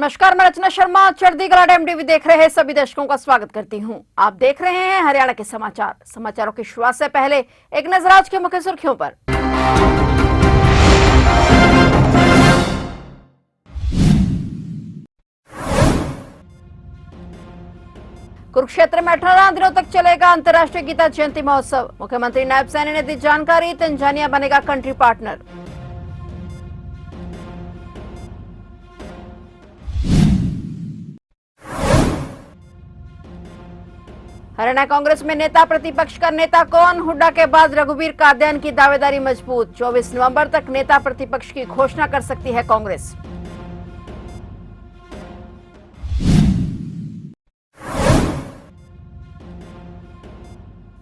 नमस्कार, मैं रचना शर्मा चढ़दी गला एमटीवी देख रहे सभी दर्शकों का स्वागत करती हूं। आप देख रहे हैं हरियाणा के समाचार। समाचारों की शुरुआत से पहले एक नजर आज की मुख्य सुर्खियों पर। कुरुक्षेत्र में 18 दिनों तक चलेगा अंतर्राष्ट्रीय गीता जयंती महोत्सव। मुख्यमंत्री नायब सैनी ने दी जानकारी। तंजानिया बनेगा कंट्री पार्टनर। हरियाणा कांग्रेस में नेता प्रतिपक्ष का नेता कौन? हुड्डा के बाद रघुवीर कादियान की दावेदारी मजबूत। 24 नवंबर तक नेता प्रतिपक्ष की घोषणा कर सकती है कांग्रेस।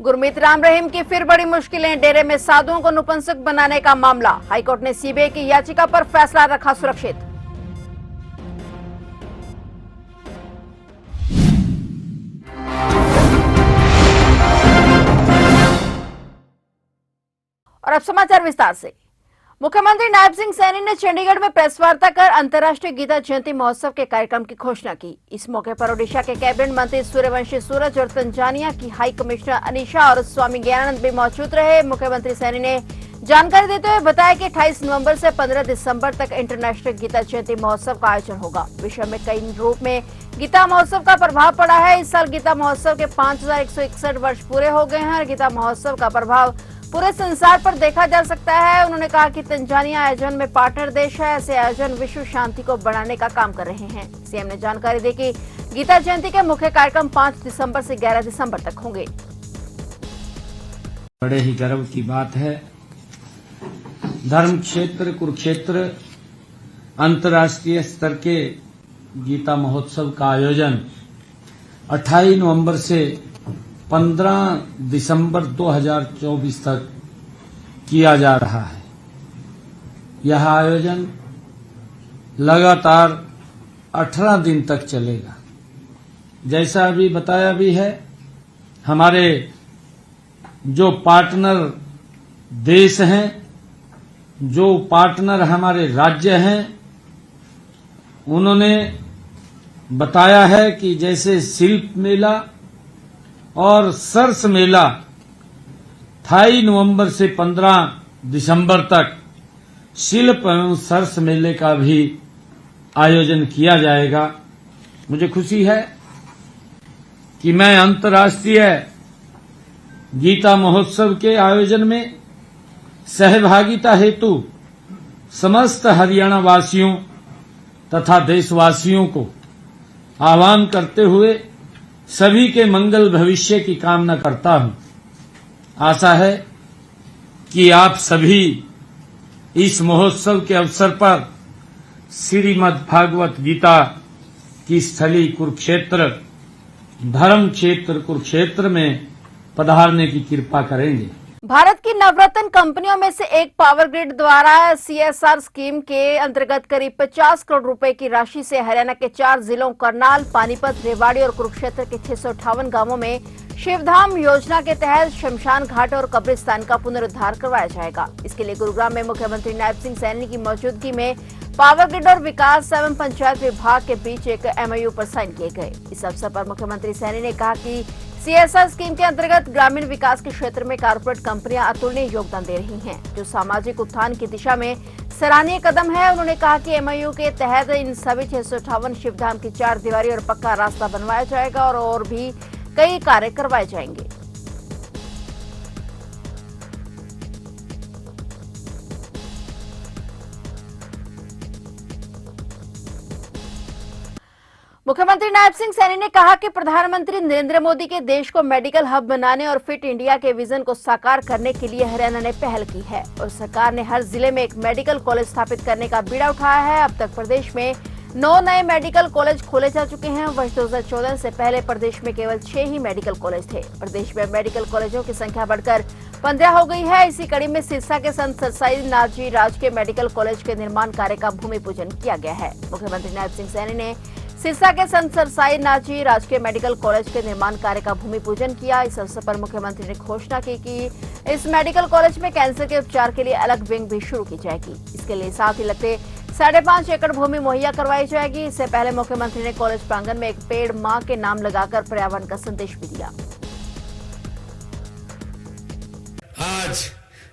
गुरमीत राम रहीम की फिर बड़ी मुश्किलें। डेरे में साधुओं को नपुंसक बनाने का मामला। हाईकोर्ट ने सीबीआई की याचिका पर फैसला रखा सुरक्षित। और अब समाचार विस्तार से। मुख्यमंत्री नायब सिंह सैनी ने चंडीगढ़ में प्रेस वार्ता कर अंतर्राष्ट्रीय गीता जयंती महोत्सव के कार्यक्रम की घोषणा की। इस मौके पर ओडिशा के कैबिनेट मंत्री सूर्यवंशी सूरज और तंजानिया की हाई कमिश्नर अनीशा और स्वामी ज्ञानानंद भी मौजूद रहे। मुख्यमंत्री सैनी ने जानकारी देते हुए बताया कि 28 नवंबर से 15 दिसंबर तक इंटरनेशनल गीता जयंती महोत्सव का आयोजन होगा। विश्व में कई रूप में गीता महोत्सव का प्रभाव पड़ा है। इस साल गीता महोत्सव के 5161 वर्ष पूरे हो गए हैं और गीता महोत्सव का प्रभाव पूरे संसार पर देखा जा सकता है। उन्होंने कहा कि तंजानिया आयोजन में पार्टनर देश है। ऐसे आयोजन विश्व शांति को बढ़ाने का काम कर रहे हैं। सीएम ने जानकारी दी कि गीता जयंती के मुख्य कार्यक्रम 5 दिसंबर से 11 दिसंबर तक होंगे। बड़े ही गर्व की बात है, धर्म क्षेत्र कुरुक्षेत्र अंतर्राष्ट्रीय स्तर के गीता महोत्सव का आयोजन 28 नवंबर से 15 दिसंबर 2024 तक किया जा रहा है। यह आयोजन लगातार 18 दिन तक चलेगा। जैसा अभी बताया भी है, हमारे जो पार्टनर देश हैं, जो पार्टनर हमारे राज्य हैं, उन्होंने बताया है कि जैसे शिल्प मेला और सरस मेला 28 नवंबर से 15 दिसंबर तक शिल्प एवं सरस मेले का भी आयोजन किया जाएगा। मुझे खुशी है कि मैं अंतर्राष्ट्रीय गीता महोत्सव के आयोजन में सहभागिता हेतु समस्त हरियाणा वासियों तथा देशवासियों को आह्वान करते हुए सभी के मंगल भविष्य की कामना करता हूं। आशा है कि आप सभी इस महोत्सव के अवसर पर श्रीमद् भागवत गीता की स्थली कुरुक्षेत्र, धर्म क्षेत्र कुरुक्षेत्र में पधारने की कृपा करेंगे। भारत की नवरत्न कंपनियों में से एक पावर ग्रिड द्वारा सीएसआर स्कीम के अंतर्गत करीब 50 करोड़ रुपए की राशि से हरियाणा के 4 जिलों करनाल, पानीपत, रेवाड़ी और कुरुक्षेत्र के 658 गांवों में शिवधाम योजना के तहत शमशान घाट और कब्रिस्तान का पुनरुद्धार करवाया जाएगा। इसके लिए गुरुग्राम में मुख्यमंत्री नायब सिंह सैनी की मौजूदगी में पावर ग्रिड और विकास एवं पंचायत विभाग के बीच एक एमओयू पर साइन किए गए। इस अवसर पर मुख्यमंत्री सैनी ने कहा कि सीएसआर स्कीम के अंतर्गत ग्रामीण विकास के क्षेत्र में कारपोरेट कंपनियां अतुलनीय योगदान दे रही हैं, जो सामाजिक उत्थान की दिशा में सराहनीय कदम है। उन्होंने कहा कि एमओयू के तहत इन सभी 658 शिवधाम की 4 दीवारी और पक्का रास्ता बनवाया जाएगा और भी कई कार्य करवाए जाएंगे। मुख्यमंत्री नायब सिंह सैनी ने कहा कि प्रधानमंत्री नरेंद्र मोदी के देश को मेडिकल हब बनाने और फिट इंडिया के विजन को साकार करने के लिए हरियाणा ने पहल की है और सरकार ने हर जिले में एक मेडिकल कॉलेज स्थापित करने का बीड़ा उठाया है। अब तक प्रदेश में 9 नए मेडिकल कॉलेज खोले जा चुके हैं। वर्ष 2014 से पहले प्रदेश में केवल 6 ही मेडिकल कॉलेज थे। प्रदेश में मेडिकल कॉलेजों की संख्या बढ़कर 15 हो गई है। इसी कड़ी में सिरसा के संत सरसाई नाथ जी राजकीय मेडिकल कॉलेज के निर्माण कार्य का भूमि पूजन किया गया है। मुख्यमंत्री नायब सिंह सैनी ने सिरसा के संत सरसाई नाथ जी राजकीय मेडिकल कॉलेज के निर्माण कार्य का भूमि पूजन किया। इस अवसर पर मुख्यमंत्री ने घोषणा की कि इस मेडिकल कॉलेज में कैंसर के उपचार के लिए अलग विंग भी शुरू की जाएगी। इसके लिए साथ ही लगते 5.5 एकड़ भूमि मुहैया करवाई जाएगी। इससे पहले मुख्यमंत्री ने कॉलेज प्रांगण में एक पेड़ मां के नाम लगाकर पर्यावरण का संदेश भी दिया। आज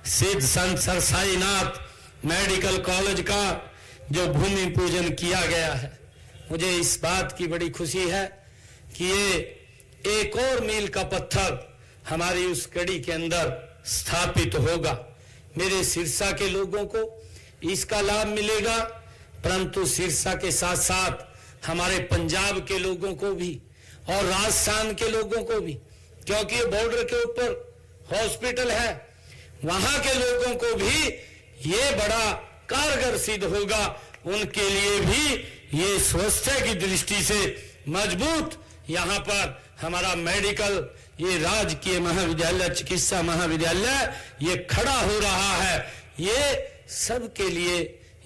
सिद्ध संत सर साईनाथ मेडिकल कॉलेज का जो भूमि पूजन किया गया है, मुझे इस बात की बड़ी खुशी है कि ये एक और मील का पत्थर हमारी उस कड़ी के अंदर स्थापित होगा। मेरे सिरसा के लोगों को इसका लाभ मिलेगा, परंतु सिरसा के साथ साथ हमारे पंजाब के लोगों को भी और राजस्थान के लोगों को भी, क्योंकि बॉर्डर के ऊपर हॉस्पिटल है, वहां के लोगों को भी ये बड़ा कारगर सिद्ध होगा। उनके लिए भी ये स्वास्थ्य की दृष्टि से मजबूत यहाँ पर हमारा मेडिकल, ये राजकीय महाविद्यालय, चिकित्सा महाविद्यालय ये खड़ा हो रहा है। ये सबके लिए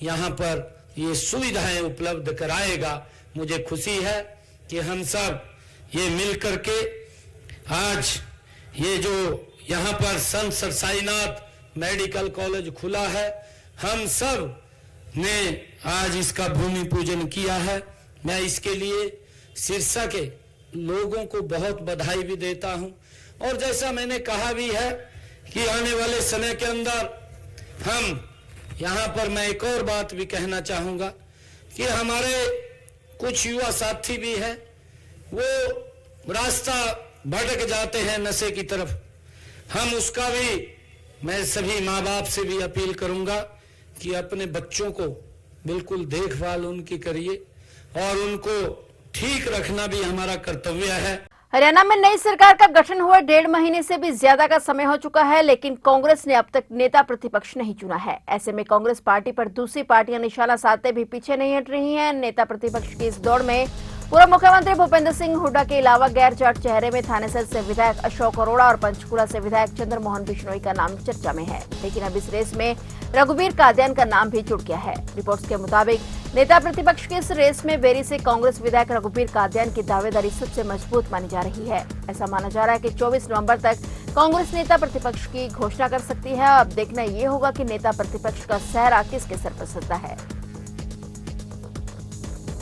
यहाँ पर ये सुविधाएं उपलब्ध कराएगा। मुझे खुशी है कि हम सब ये मिल करके आज ये जो यहाँ पर संत सर साईनाथ मेडिकल कॉलेज खुला है, हम सब ने आज इसका भूमि पूजन किया है। मैं इसके लिए सिरसा के लोगों को बहुत बधाई भी देता हूं। और जैसा मैंने कहा भी है कि आने वाले समय के अंदर हम यहाँ पर, मैं एक और बात भी कहना चाहूंगा कि हमारे कुछ युवा साथी भी हैं, वो रास्ता भटक जाते हैं नशे की तरफ। हम उसका भी, मैं सभी माँ बाप से भी अपील करूंगा कि अपने बच्चों को बिल्कुल देखभाल उनकी करिए और उनको ठीक रखना भी हमारा कर्तव्य है। हरियाणा में नई सरकार का गठन हुए 1.5 महीने से भी ज्यादा का समय हो चुका है, लेकिन कांग्रेस ने अब तक नेता प्रतिपक्ष नहीं चुना है। ऐसे में कांग्रेस पार्टी पर दूसरी पार्टियां निशाना साधते भी पीछे नहीं हट रही हैं। नेता प्रतिपक्ष की इस दौड़ में पूर्व मुख्यमंत्री भूपेंद्र सिंह हुड्डा के अलावा गैर जाट चेहरे में थानेसर से विधायक अशोक अरोड़ा और पंचकूला से विधायक चंद्रमोहन बिश्नोई का नाम चर्चा में है, लेकिन अब इस रेस में रघुबीर कादियान का नाम भी जुड़ गया है। रिपोर्ट्स के मुताबिक नेता प्रतिपक्ष की इस रेस में बेरी से कांग्रेस विधायक रघुबीर कादियान की दावेदारी सबसे मजबूत मानी जा रही है। ऐसा माना जा रहा है कि 24 नवंबर तक कांग्रेस नेता प्रतिपक्ष की घोषणा कर सकती है। अब देखना ये होगा कि नेता प्रतिपक्ष का सेहरा किसके सर पर सजता है।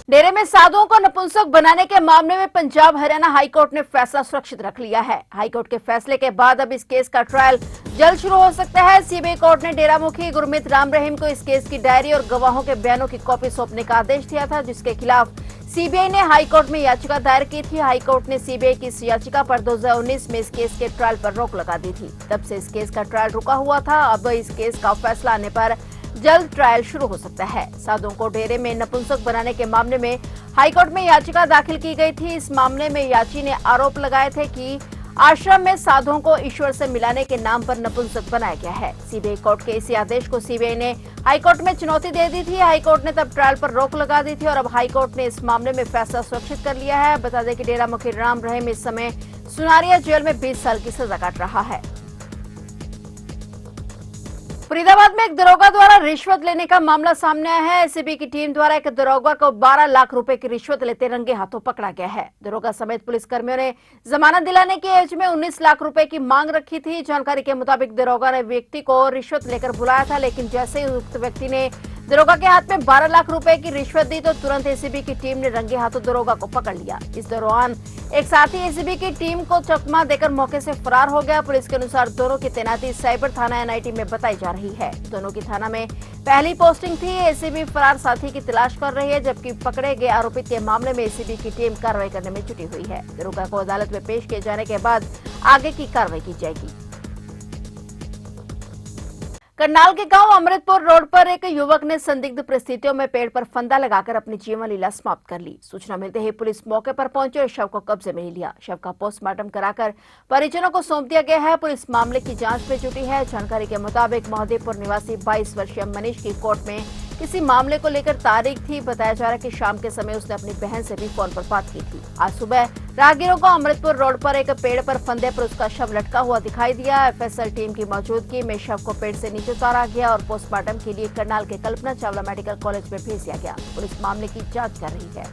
डेरे में साधुओं को नपुंसक बनाने के मामले में पंजाब हरियाणा हाईकोर्ट ने फैसला सुरक्षित रख लिया है। हाईकोर्ट के फैसले के बाद अब इस केस का ट्रायल जल्द शुरू हो सकता है। सीबीआई कोर्ट ने डेरा मुखी गुरमीत राम रहीम को इस केस की डायरी और गवाहों के बयानों की कॉपी सौंपने का आदेश दिया था, जिसके खिलाफ सीबीआई ने हाईकोर्ट में याचिका दायर की थी। हाईकोर्ट ने सीबीआई की इस याचिका पर 2019 में इस केस के ट्रायल पर रोक लगा दी थी। तब से इस केस का ट्रायल रुका हुआ था। अब इस केस का फैसला आने पर जल्द ट्रायल शुरू हो सकता है। साधुओं को डेरे में नपुंसक बनाने के मामले में हाईकोर्ट में याचिका दाखिल की गई थी। इस मामले में याची ने आरोप लगाए थे कि आश्रम में साधुओं को ईश्वर से मिलाने के नाम पर नपुंसक बनाया गया है। सीबीआई कोर्ट के इस आदेश को सीबीआई ने हाईकोर्ट में चुनौती दे दी थी। हाईकोर्ट ने तब ट्रायल पर रोक लगा दी थी और अब हाईकोर्ट ने इस मामले में फैसला सुरक्षित कर लिया है। बता दें कि डेरा मुखी राम रहीम इस समय सुनारिया जेल में 20 साल की सजा काट रहा है। फरीदाबाद में एक दरोगा द्वारा रिश्वत लेने का मामला सामने आया है। एसीबी की टीम द्वारा एक दरोगा को 12 लाख रुपए की रिश्वत लेते रंगे हाथों पकड़ा गया है। दरोगा समेत पुलिसकर्मियों ने जमानत दिलाने की एवज में 19 लाख रुपए की मांग रखी थी। जानकारी के मुताबिक दरोगा ने व्यक्ति को रिश्वत लेकर बुलाया था, लेकिन जैसे ही उक्त व्यक्ति ने दरोगा के हाथ में 12 लाख रुपए की रिश्वत दी तो तुरंत एसीबी की टीम ने रंगे हाथों दरोगा को पकड़ लिया। इस दौरान एक साथी एसीबी की टीम को चकमा देकर मौके से फरार हो गया। पुलिस के अनुसार दोनों की तैनाती साइबर थाना एनआईटी में बताई जा रही है। दोनों की थाना में पहली पोस्टिंग थी। एसीबी फरार साथी की तलाश कर रही है, जबकि पकड़े गए आरोपित के मामले में एसीबी की टीम कार्रवाई करने में जुटी हुई है। दरोगा को अदालत में पेश किए जाने के बाद आगे की कार्रवाई की जाएगी। करनाल के गांव अमृतपुर रोड पर एक युवक ने संदिग्ध परिस्थितियों में पेड़ पर फंदा लगाकर अपनी जीवन लीला समाप्त कर ली। सूचना मिलते ही पुलिस मौके पर पहुंची और शव को कब्जे में लिया। शव का पोस्टमार्टम कराकर परिजनों को सौंप दिया गया है। पुलिस मामले की जांच में जुटी है। जानकारी के मुताबिक महादेवपुर निवासी 22 वर्षीय मनीष की कोर्ट में किसी मामले को लेकर तारीख थी। बताया जा रहा है कि शाम के समय उसने अपनी बहन से भी फोन पर बात की थी। आज सुबह राहगीरों को अमृतपुर रोड पर एक पेड़ पर फंदे पर उसका शव लटका हुआ दिखाई दिया। एफएसएल टीम की मौजूदगी में शव को पेड़ से नीचे उतारा गया और पोस्टमार्टम के लिए करनाल के कल्पना चावला मेडिकल कॉलेज में भेज दिया गया। पुलिस मामले की जांच कर रही है।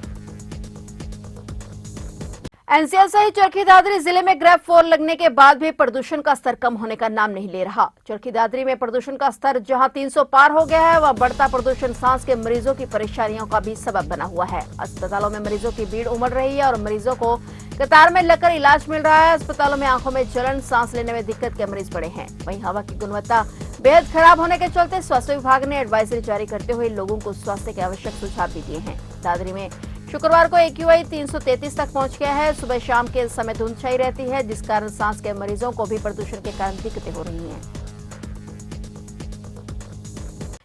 एनसीआर सहित चरखी दादरी जिले में ग्रेप फॉल लगने के बाद भी प्रदूषण का स्तर कम होने का नाम नहीं ले रहा। चरखी दादरी में प्रदूषण का स्तर जहां 300 पार हो गया है, वह बढ़ता प्रदूषण सांस के मरीजों की परेशानियों का भी सबब बना हुआ है। अस्पतालों में मरीजों की भीड़ उमड़ रही है और मरीजों को कतार में लगकर इलाज मिल रहा है। अस्पतालों में आंखों में जलन, सांस लेने में दिक्कत के मरीज पड़े हैं। वहीं हवा की गुणवत्ता बेहद खराब होने के चलते स्वास्थ्य विभाग ने एडवाइजरी जारी करते हुए लोगों को स्वास्थ्य के आवश्यक सुझाव भी दिए हैं। दादरी में शुक्रवार को AQI 333 तक पहुंच गया है। सुबह शाम के समय धुंध छाई रहती है, जिस कारण सांस के मरीजों को भी प्रदूषण के कारण दिक्कतें हो रही हैं।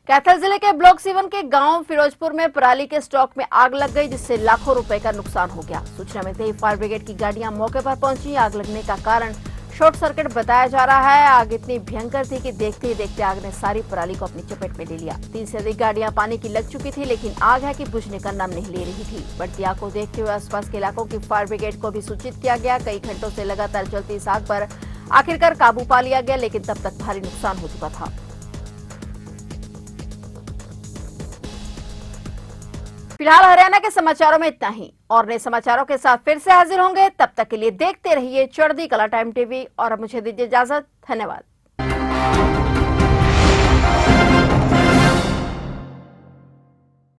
कैथल जिले के ब्लॉक 7 के गांव फिरोजपुर में पराली के स्टॉक में आग लग गई, जिससे लाखों रुपए का नुकसान हो गया। सूचना मिलते ही फायर ब्रिगेड की गाड़ियां मौके पर पहुंची। आग लगने का कारण शॉर्ट सर्किट बताया जा रहा है। आग इतनी भयंकर थी कि देखते ही देखते आग ने सारी पराली को अपनी चपेट में ले लिया। 3 से अधिक गाड़ियां पानी की लग चुकी थी, लेकिन आग है कि बुझने का नाम नहीं ले रही थी। बढ़ती आग को देखते हुए आसपास के इलाकों की फायर ब्रिगेड को भी सूचित किया गया। कई घंटों से लगातार चलती इस आग पर आखिरकार काबू पा लिया गया, लेकिन तब तक भारी नुकसान हो चुका था। फिलहाल हरियाणा के समाचारों में इतना ही, और नए समाचारों के साथ फिर से हाजिर होंगे। तब तक के लिए देखते रहिए चढ़ती कला टाइम टीवी और अब मुझे दीजिए इजाजत। धन्यवाद।